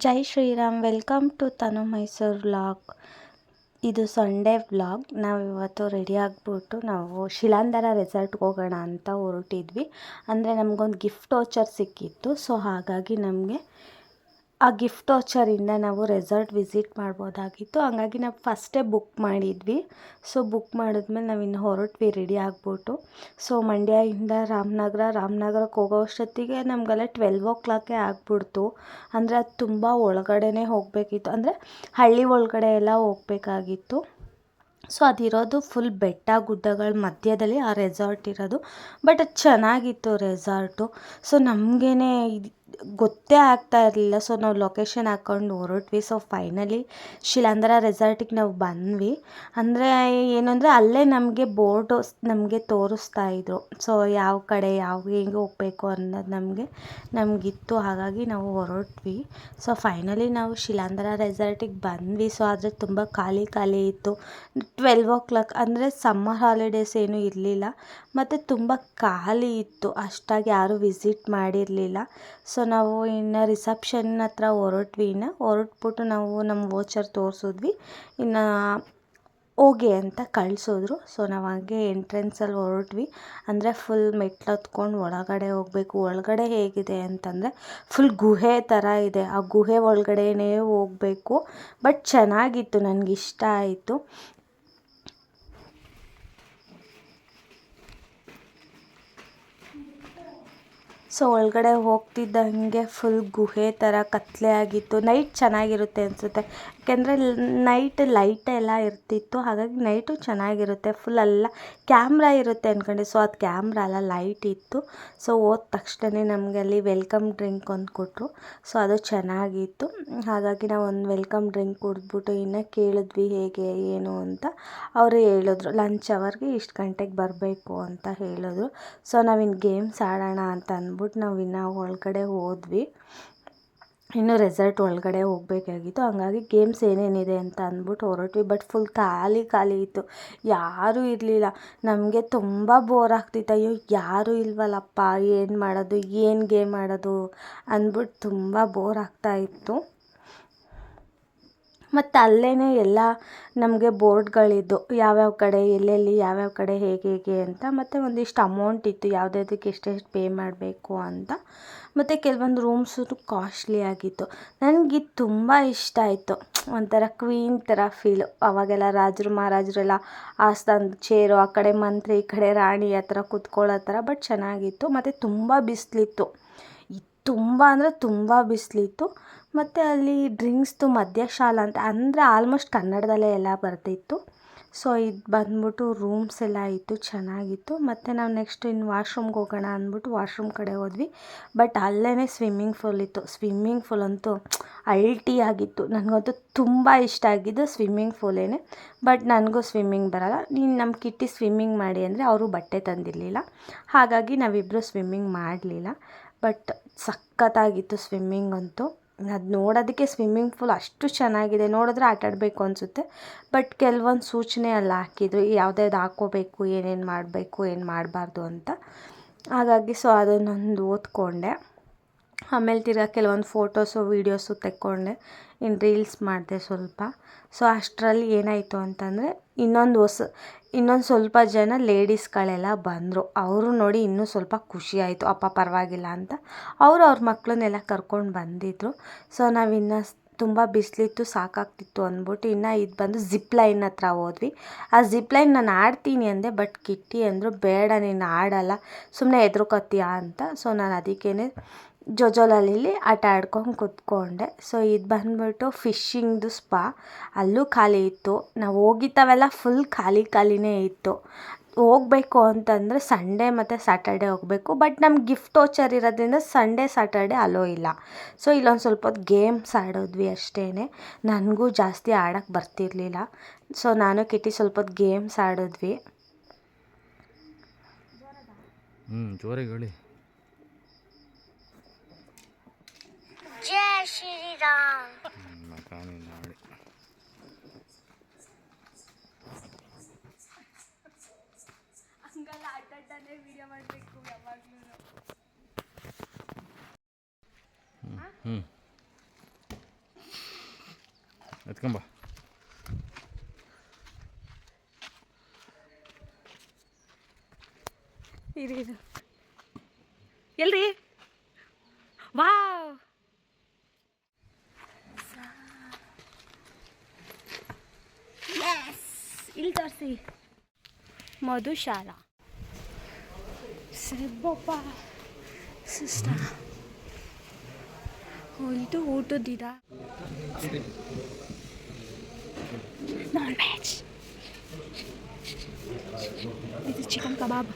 Jai Shriram. Welcome to Tanu Mysuru vlog. ಇದು Sunday vlog. ನಾವಿವತ್ತು ready ಆಗಿಬಿಟ್ಟು ನಾವು ಶಿಲಾಂಧರ ರೆಸಾರ್ಟ್ಗೆ ಹೋಗೋಣ ಅಂತ ಹೊರಟಿದ್ವಿ. ಅಂದರೆ ನಮಗೊಂದು ಗಿಫ್ಟ್ ವೋಚರ್ ಸಿಕ್ಕಿತ್ತು. ಸೊ ಹಾಗಾಗಿ ನಮಗೆ ಆ ಗಿಫ್ಟ್ ವೋಚರಿಂದ ನಾವು ರೆಸಾರ್ಟ್ ವಿಸಿಟ್ ಮಾಡ್ಬೋದಾಗಿತ್ತು. ಹಂಗಾಗಿ ನಾವು ಫಸ್ಟೇ ಬುಕ್ ಮಾಡಿದ್ವಿ. ಸೊ ಬುಕ್ ಮಾಡಿದ್ಮೇಲೆ ನಾವು ಇನ್ನು ಹೊರಟ್ವಿ ರೆಡಿ ಆಗಿಬಿಟ್ಟು. ಸೊ ಮಂಡ್ಯದಿಂದ ರಾಮನಗರಕ್ಕೆ ಹೋಗೋ ಅಷ್ಟೊತ್ತಿಗೆ ನಮಗೆಲ್ಲ 12 ಆಗಿಬಿಡ್ತು. ಅಂದರೆ ಅದು ತುಂಬ ಒಳಗಡೆನೇ ಹೋಗಬೇಕಿತ್ತು, ಅಂದರೆ ಹಳ್ಳಿ ಒಳಗಡೆ ಎಲ್ಲ ಹೋಗಬೇಕಾಗಿತ್ತು. ಸೊ ಅದಿರೋದು ಫುಲ್ ಬೆಟ್ಟ ಗುಡ್ಡಗಳ ಮಧ್ಯದಲ್ಲಿ ಆ ರೆಸಾರ್ಟ್ ಇರೋದು. ಬಟ್ ಅದು ಚೆನ್ನಾಗಿತ್ತು ರೆಸಾರ್ಟು. ಸೊ ನಮಗೇನೆ ಗೊತ್ತೇ ಆಗ್ತಾ ಇರಲಿಲ್ಲ. ಸೊ ನಾವು ಲೊಕೇಶನ್ ಹಾಕ್ಕೊಂಡು ಹೊರಟ್ವಿ. ಸೊ ಫೈನಲಿ ಶಿಲಾಂಧರ ರೆಸಾರ್ಟಿಗೆ ನಾವು ಬಂದ್ವಿ. ಅಂದರೆ ಏನು ಅಂದರೆ ಅಲ್ಲೇ ನಮಗೆ ಬೋರ್ಡು ನಮಗೆ ತೋರಿಸ್ತಾ ಇದ್ರು. ಸೊ ಯಾವ ಕಡೆ ಹೆಂಗೆ ಹೋಗಬೇಕು ಅನ್ನೋದು ನಮಗಿತ್ತು. ಹಾಗಾಗಿ ನಾವು ಹೊರಟ್ವಿ. ಸೊ ಫೈನಲಿ ನಾವು ಶಿಲಾಂಧರ ರೆಸಾರ್ಟಿಗೆ ಬಂದ್ವಿ. ಸೊ ಆದರೆ ತುಂಬ ಖಾಲಿ ಇತ್ತು. 12 ಅಂದರೆ ಸಮ್ಮರ್ ಹಾಲಿಡೇಸ್ ಏನೂ ಇರಲಿಲ್ಲ ಮತ್ತು ತುಂಬ ಖಾಲಿ ಇತ್ತು. ಅಷ್ಟಾಗಿ ಯಾರೂ ವಿಸಿಟ್ ಮಾಡಿರಲಿಲ್ಲ. ಸೊ ನಾವು ಇನ್ನು ರಿಸೆಪ್ಷನ್ ಹತ್ರ ಹೊರಟ್ಬಿಟ್ಟು ನಾವು ನಮ್ಮ ವೋಚರ್ ತೋರಿಸಿದ್ವಿ. ಇನ್ನು ಹೋಗಿ ಅಂತ ಕಳಿಸಿದ್ರು. ಸೊ ನಾವು ಹಾಗೆ ಎಂಟ್ರೆನ್ಸಲ್ಲಿ ಹೊರಟ್ವಿ. ಅಂದರೆ ಫುಲ್ ಮೆಟ್ಲು ಹತ್ಕೊಂಡು ಒಳಗಡೆ ಹೋಗಬೇಕು. ಒಳಗಡೆ ಹೇಗಿದೆ ಅಂತಂದರೆ ಫುಲ್ ಗುಹೆ ಥರ ಇದೆ. ಆ ಗುಹೆ ಒಳಗಡೆನೇ ಹೋಗಬೇಕು. ಬಟ್ ಚೆನ್ನಾಗಿತ್ತು, ನನಗಿಷ್ಟ ಆಯಿತು. ಸೊ ಒಳಗಡೆ ಹೋಗ್ತಿದ್ದಂಗೆ ಫುಲ್ ಗುಹೆ ಥರ ಕತ್ತಲೆ ಆಗಿತ್ತು. ನೈಟ್ ಚೆನ್ನಾಗಿರುತ್ತೆ ಅನಿಸುತ್ತೆ, ಯಾಕೆಂದರೆ ನೈಟ್ ಲೈಟ್ ಎಲ್ಲ ಇರ್ತಿತ್ತು. ಹಾಗಾಗಿ ನೈಟು ಚೆನ್ನಾಗಿರುತ್ತೆ. ಫುಲ್ ಎಲ್ಲ ಕ್ಯಾಮ್ರಾ ಇರುತ್ತೆ ಅಂದ್ಕೊಂಡೆ. ಸೊ ಅದು ಕ್ಯಾಮ್ರಾ ಅಲ್ಲ, ಲೈಟ್ ಇತ್ತು. ಸೊ ಹೋದ ತಕ್ಷಣ ನಮಗೆ ಅಲ್ಲಿ ವೆಲ್ಕಮ್ ಡ್ರಿಂಕ್ ಒಂದು ಕೊಟ್ಟರು. ಸೊ ಅದು ಚೆನ್ನಾಗಿತ್ತು. ಹಾಗಾಗಿ ನಾವು ಒಂದು ವೆಲ್ಕಮ್ ಡ್ರಿಂಕ್ ಕುಡಿದ್ಬಿಟ್ಟು ಇನ್ನು ಕೇಳಿದ್ವಿ ಹೇಗೆ ಏನು ಅಂತ. ಅವರು ಹೇಳಿದ್ರು ಲಂಚ್ ಅವರ್ಗೆ ಇಷ್ಟು ಗಂಟೆಗೆ ಬರಬೇಕು ಅಂತ ಹೇಳಿದ್ರು. ಸೊ ನಾವಿನ್ನು ಗೇಮ್ಸ್ ಆಡೋಣ ಅಂತ ಅಂದ್ಬಿಟ್ಟು ನಾವು ಇನ್ನು ಒಳಗಡೆ ಹೋದ್ವಿ. ಇನ್ನು ರೆಸಾರ್ಟ್ ಒಳಗಡೆ ಹೋಗಬೇಕಾಗಿತ್ತು. ಹಂಗಾಗಿ ಗೇಮ್ಸ್ ಏನೇನಿದೆ ಅಂತ ಅಂದ್ಬಿಟ್ಟು ಹೊರಟ್ವಿ. ಬಟ್ ಫುಲ್ ಖಾಲಿ ಇತ್ತು, ಯಾರೂ ಇರಲಿಲ್ಲ. ನಮಗೆ ತುಂಬ ಬೋರ್ ಆಗ್ತಿತ್ತು. ಅಯ್ಯೋ ಯಾರೂ ಇಲ್ವಲ್ಲಪ್ಪ, ಏನು ಮಾಡೋದು, ಏನು ಗೇಮ್ ಆಡೋದು ಅಂದ್ಬಿಟ್ಟು ತುಂಬ ಬೋರ್ ಆಗ್ತಾಯಿತ್ತು. ಮತ್ತು ಅಲ್ಲೇ ಎಲ್ಲ ನಮಗೆ ಬೋರ್ಡ್ಗಳಿದ್ದು ಯಾವ್ಯಾವ ಕಡೆ ಎಲ್ಲೆಲ್ಲಿ ಯಾವ್ಯಾವ ಕಡೆ ಹೇಗೆ ಅಂತ. ಮತ್ತು ಒಂದಿಷ್ಟು ಅಮೌಂಟ್ ಇತ್ತು, ಯಾವುದಕ್ಕೆ ಎಷ್ಟೆಷ್ಟು ಪೇ ಮಾಡಬೇಕು ಅಂತ. ಮತ್ತು ಕೆಲವೊಂದು ರೂಮ್ಸು ಕಾಸ್ಟ್ಲಿ ಆಗಿತ್ತು. ನನಗಿದು ತುಂಬ ಇಷ್ಟ ಆಯಿತು. ಒಂಥರ ಕ್ವೀನ್ ಥರ ಫೀಲು. ಅವಾಗೆಲ್ಲ ರಾಜರು ಮಹಾರಾಜರೆಲ್ಲ ಆಸ್ಥಾನದ ಚೇರು, ಆ ಕಡೆ ಮಂತ್ರಿ ಈ ಕಡೆ ರಾಣಿ ಆ ಥರ ಕೂತ್ಕೊಳ್ಳೋ ಥರ. ಬಟ್ ಚೆನ್ನಾಗಿತ್ತು. ಮತ್ತು ತುಂಬ ಬಿಸಿಲಿತ್ತು, ತುಂಬ ಅಂದರೆ ತುಂಬ ಬಿಸಿಲಿತ್ತು. ಮತ್ತು ಅಲ್ಲಿ ಡ್ರಿಂಕ್ಸ್ದು ಮದ್ಯಶಾಲಾ ಅಂತ ಅಂದರೆ ಆಲ್ಮೋಸ್ಟ್ ಕನ್ನಡದಲ್ಲೇ ಎಲ್ಲ ಬರ್ತಿತ್ತು. ಸೊ ಇದು ಬಂದ್ಬಿಟ್ಟು ರೂಮ್ಸ್ ಎಲ್ಲ ಇತ್ತು, ಚೆನ್ನಾಗಿತ್ತು. ಮತ್ತು ನಾವು ನೆಕ್ಸ್ಟ್ ಇನ್ನು ವಾಶ್ರೂಮ್ಗೆ ಹೋಗೋಣ ಅಂದ್ಬಿಟ್ಟು ವಾಶ್ರೂಮ್ ಕಡೆ ಹೋದ್ವಿ. ಬಟ್ ಅಲ್ಲೇ ಸ್ವಿಮ್ಮಿಂಗ್ ಫೂಲ್ ಇತ್ತು. ಸ್ವಿಮ್ಮಿಂಗ್ ಫೂಲ್ ಅಂತೂ ಅಲ್ಟಿಯಾಗಿತ್ತು. ನನಗಂತೂ ತುಂಬ ಇಷ್ಟ ಆಗಿದ್ದು ಸ್ವಿಮ್ಮಿಂಗ್ ಫೂಲೇನೆ. ಬಟ್ ನನಗೂ ಸ್ವಿಮ್ಮಿಂಗ್ ಬರೋಲ್ಲ. ನೀನು ನಮ್ಮ ಕಿಟ್ಟಿ ಸ್ವಿಮ್ಮಿಂಗ್ ಮಾಡಿ ಅಂದರೆ ಅವರು ಬಟ್ಟೆ ತಂದಿರಲಿಲ್ಲ. ಹಾಗಾಗಿ ನಾವಿಬ್ಬರು ಸ್ವಿಮ್ಮಿಂಗ್ ಮಾಡಲಿಲ್ಲ. ಬಟ್ ಸಖತ್ತಾಗಿತ್ತು ಸ್ವಿಮ್ಮಿಂಗ್ ಅಂತೂ. ಅದು ನೋಡೋದಕ್ಕೆ ಸ್ವಿಮ್ಮಿಂಗ್ ಫೂಲ್ ಅಷ್ಟು ಚೆನ್ನಾಗಿದೆ, ನೋಡಿದ್ರೆ ಆಟಾಡಬೇಕು ಅನಿಸುತ್ತೆ. ಬಟ್ ಕೆಲವೊಂದು ಸೂಚನೆ ಅಲ್ಲಿ ಹಾಕಿದ್ರು, ಯಾವ್ದ್ಯಾವ್ದು ಹಾಕ್ಕೋಬೇಕು, ಏನೇನು ಮಾಡಬೇಕು ಏನು ಮಾಡಬಾರ್ದು ಅಂತ. ಹಾಗಾಗಿ ಸೊ ಅದನ್ನೊಂದು ಓದ್ಕೊಂಡೆ. ಆಮೇಲೆ ತಿರ್ಗಾ ಕೆಲವೊಂದು ಫೋಟೋಸು ವೀಡಿಯೋಸು ತೆಕ್ಕೊಂಡೆ. ಇನ್ನು ರೀಲ್ಸ್ ಮಾಡಿದೆ ಸ್ವಲ್ಪ. ಸೊ ಅಷ್ಟರಲ್ಲಿ ಏನಾಯಿತು ಅಂತಂದರೆ ಇನ್ನೊಂದು ಸ್ವಲ್ಪ ಜನ ಲೇಡೀಸ್ಗಳೆಲ್ಲ ಬಂದರು. ಅವರು ನೋಡಿ ಇನ್ನೂ ಸ್ವಲ್ಪ ಖುಷಿ ಆಯಿತು, ಅಪ್ಪ ಪರವಾಗಿಲ್ಲ ಅಂತ. ಅವ್ರ ಮಕ್ಕಳನ್ನೆಲ್ಲ ಕರ್ಕೊಂಡು ಬಂದಿದ್ದರು. ಸೊ ನಾವಿನ್ನು ತುಂಬ ಬಿಸಿಲಿತ್ತು, ಸಾಕಾಗ್ತಿತ್ತು ಅಂದ್ಬಿಟ್ಟು ಇನ್ನು ಇದು ಬಂದು ಜಿಪ್ ಲೈನ್ ಹತ್ರ ಹೋದ್ವಿ. ಆ ಜಿಪ್ ಲೈನ್ ನಾನು ಆಡ್ತೀನಿ ಅಂದೆ. ಬಟ್ ಕಿಟ್ಟಿ ಅಂದರು ಬೇಡ ನೀನು ಆಡಲ್ಲ, ಸುಮ್ಮನೆ ಎದ್ರುಕೊತೀಯಾ ಅಂತ. ಸೊ ನಾನು ಅದಕ್ಕೇ ಜೋಜೋಲಲ್ಲಿ ಆಟ ಆಡ್ಕೊಂಡು ಕೂತ್ಕೊಂಡೆ. ಸೊ ಇದು ಬಂದ್ಬಿಟ್ಟು ಫಿಶ್ಶಿಂಗ್ದು ಸ್ಪಾ. ಅಲ್ಲೂ ಖಾಲಿ ಇತ್ತು. ನಾವು ಹೋಗಿದ್ದಾವೆಲ್ಲ ಫುಲ್ ಖಾಲಿನೇ ಇತ್ತು. ಹೋಗಬೇಕು ಅಂತಂದರೆ ಸಂಡೇ ಮತ್ತು ಸ್ಯಾಟರ್ಡೆ ಹೋಗಬೇಕು. ಬಟ್ ನಮ್ಗೆ ಗಿಫ್ಟ್ ವೋಚರ್ ಇರೋದ್ರಿಂದ ಸಂಡೇ ಸ್ಯಾಟರ್ಡೆ ಅಲೋ ಇಲ್ಲ. ಸೊ ಇಲ್ಲೊಂದು ಸ್ವಲ್ಪ ಹೊತ್ತು ಗೇಮ್ಸ್ ಆಡಿದ್ವಿ ಅಷ್ಟೇ. ನನಗೂ ಜಾಸ್ತಿ ಆಡೋಕ್ಕೆ ಬರ್ತಿರಲಿಲ್ಲ. ಸೊ ನಾನು ಕಿಟ್ಟಿ ಸ್ವಲ್ಪ ಹೊತ್ತು ಗೇಮ್ಸ್ ಆಡಿದ್ವಿ. ಜೋರಾಗಿ ಹೇಳಿ. ಜೈ ಶ್ರೀರಾಮ್. ಮಾಡಿ ಹಂಗಲ್ಲ, ಅಡ್ಡಾನೆ ವಿಡಿಯೋ ಮಾಡಬೇಕು ಯಾವಾಗಲೂ. ಎತ್ಕೊಂಬ. ಇದು ಎಲ್ರಿ ವಾವ್ ಇಲ್ಲಿ ತೋರಿಸಿ ಮಧುಶಾಲಾ ಸೆಬ್ಬಪ್ಪ ಸಿಸ್ಟರ್. ಇದು ಊಟದಿದ ನಾನ್ ವೆಜ್. ಇದು ಚಿಕನ್ ಕಬಾಬ್.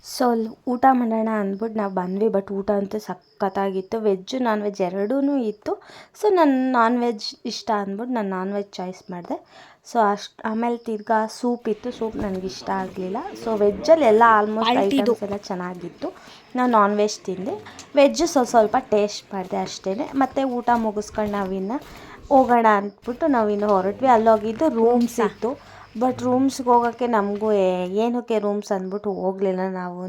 ಸೊ ಅಲ್ಲಿ ಊಟ ಮಾಡೋಣ ಅಂದ್ಬಿಟ್ಟು ನಾವು ಬಂದ್ವಿ. ಬಟ್ ಊಟ ಅಂತೂ ಸಖತ್ತಾಗಿತ್ತು. ವೆಜ್ಜು ನಾನ್ ವೆಜ್ ಎರಡೂ ಇತ್ತು. ಸೊ ನಾನು ನಾನ್ ವೆಜ್ ಇಷ್ಟ ಅಂದ್ಬಿಟ್ಟು ನಾನು ನಾನ್ ವೆಜ್ ಚಾಯ್ಸ್ ಮಾಡಿದೆ. ಸೊ ಆಮೇಲೆ ತಿರ್ಗಾ ಸೂಪ್ ಇತ್ತು. ಸೂಪ್ ನನಗಿಷ್ಟ ಆಗಲಿಲ್ಲ. ಸೊ ವೆಜ್ಜಲ್ಲಿ ಎಲ್ಲ ಆಲ್ಮೋಸ್ಟ್ ಐಟಮ್ಸ್ ಎಲ್ಲ ಚೆನ್ನಾಗಿತ್ತು. ನಾವು ನಾನ್ ವೆಜ್ ತಿಂದೆ. ವೆಜ್ಜು ಸ್ವಲ್ಪ ಟೇಸ್ಟ್ ಮಾಡಿದೆ ಅಷ್ಟೇ. ಮತ್ತು ಊಟ ಮುಗಿಸ್ಕೊಂಡು ನಾವಿನ್ನು ಹೋಗೋಣ ಅಂದ್ಬಿಟ್ಟು ನಾವಿನ್ನು ಹೊರಟ್ವಿ. ಅಲ್ಲೋಗಿದ್ದು ರೂಮ್ಸ್ ಇತ್ತು. ಬಟ್ ರೂಮ್ಸ್ಗೆ ಹೋಗೋಕ್ಕೆ ನಮಗೂ ಏನಕ್ಕೆ ರೂಮ್ಸ್ ಅಂದ್ಬಿಟ್ಟು ಹೋಗಲಿಲ್ಲ ನಾವು.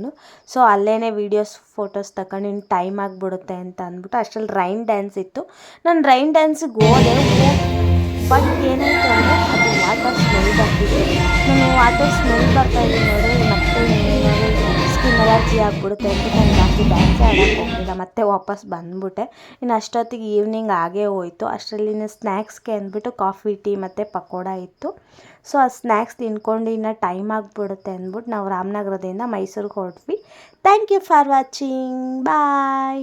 ಸೊ ಅಲ್ಲೇ ವೀಡಿಯೋಸ್ ಫೋಟೋಸ್ ತಗೊಂಡು ಇನ್ನು ಟೈಮ್ ಆಗಿಬಿಡುತ್ತೆ ಅಂತ ಅಂದ್ಬಿಟ್ಟು ಅಷ್ಟರಲ್ಲಿ ರೈನ್ ಡ್ಯಾನ್ಸ್ ಇತ್ತು. ನಾನು ರೈನ್ ಡ್ಯಾನ್ಸಿಗೆ ಹೋದೆ. ಬಟ್ ಏನಾಯಿತು ಅಂದರೆ ಅದು ವಾಟರ್ ಸ್ಮೆಲ್ ಬರ್ತಿತ್ತು. ನಾನು ವಾಟರ್ ಸ್ಮೆಲ್ ಬರ್ತಾಯಿದ್ದೀನಿ ನೋಡಿ, ಮತ್ತೆ ಸ್ಕಿನ್ ಅಲರ್ಜಿ ಆಗಿಬಿಡುತ್ತೆ ಅಂತ ನಾನು ಜಾಸ್ತಿ ಡ್ಯಾನ್ಸೇ ಆಡೋಕ್ಕೆ ಹೋಗಲಿಲ್ಲ. ಮತ್ತೆ ವಾಪಸ್ ಬಂದುಬಿಟ್ಟೆ. ಇನ್ನು ಅಷ್ಟೊತ್ತಿಗೆ ಈವ್ನಿಂಗ್ ಆಗೇ ಹೋಯಿತು. ಅಷ್ಟರಲ್ಲಿ ಸ್ನ್ಯಾಕ್ಸ್ಗೆ ಅಂದ್ಬಿಟ್ಟು ಕಾಫಿ ಟೀ ಮತ್ತು ಪಕೋಡ ಇತ್ತು. ಸೊ ಆ ಸ್ನ್ಯಾಕ್ಸ್ ತಿನ್ಕೊಂಡು ಇನ್ನು ಟೈಮ್ ಆಗಿಬಿಡುತ್ತೆ ಅಂದ್ಬಿಟ್ಟು ನಾವು ರಾಮನಗರದಿಂದ ಮೈಸೂರಿಗೆ ಹೊರಟ್ವಿ. Thank you for watching. Bye.